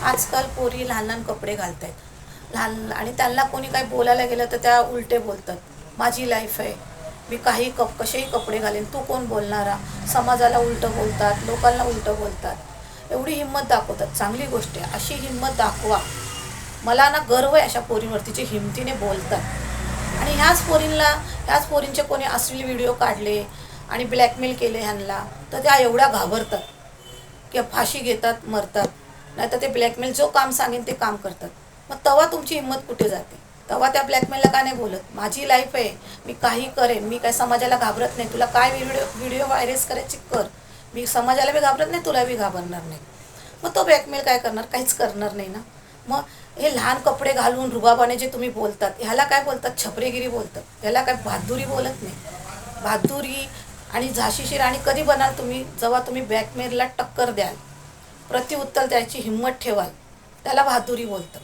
आजकाल पोरी लहान लहान कपडे घालत आहेत लहान आणि त्यांना कोणी काही बोलायला गेलं तर त्या उलटे बोलतात. माझी लाईफ आहे, मी काही कसेही कपडे घालेन, तू कोण बोलणारा. समाजाला उलटं बोलतात, लोकांना उलटं बोलतात. एवढी हिंमत दाखवतात. चांगली गोष्ट आहे, अशी हिंमत दाखवा. मला ना गर्व आहे अशा पोरींवरती जे हिमतीने बोलतात. आणि ह्याच पोरींचे कोणी अश्लील व्हिडिओ काढले आणि ब्लॅकमेल केले ह्यांना तर त्या एवढ्या घाबरतात किंवा फाशी घेतात, मरतात. नाही तर ते ब्लॅकमेल जो काम सांगेन ते काम करतात. मग तेव्हा तुमची हिंमत कुठे जाते? तेव्हा त्या ब्लॅकमेलला का नाही बोलत? माझी लाईफ आहे, मी काही करेन, मी काय समाजाला घाबरत नाही. तुला काय व्हिडिओ व्हायरस करायची कर, मी समाजाला बी घाबरत नाही, तुला बी घाबरणार नाही. मग तो ब्लॅकमेल काय करणार? काहीच करणार नाही ना. मग हे लहान कपडे घालून रुबाबाने जे तुम्ही बोलतात ह्याला काय बोलतात? छपरेगिरी बोलतात. ह्याला काय बहादुरी बोलत नाही. बहादुरी आणि झाशीची राणी कधी बनाल तुम्ही? जेव्हा तुम्ही ब्लॅकमेलला टक्कर द्याल, प्रतिउत्तर द्यायची हिंमत ठेवाल, त्याला बहादुरी बोलतं.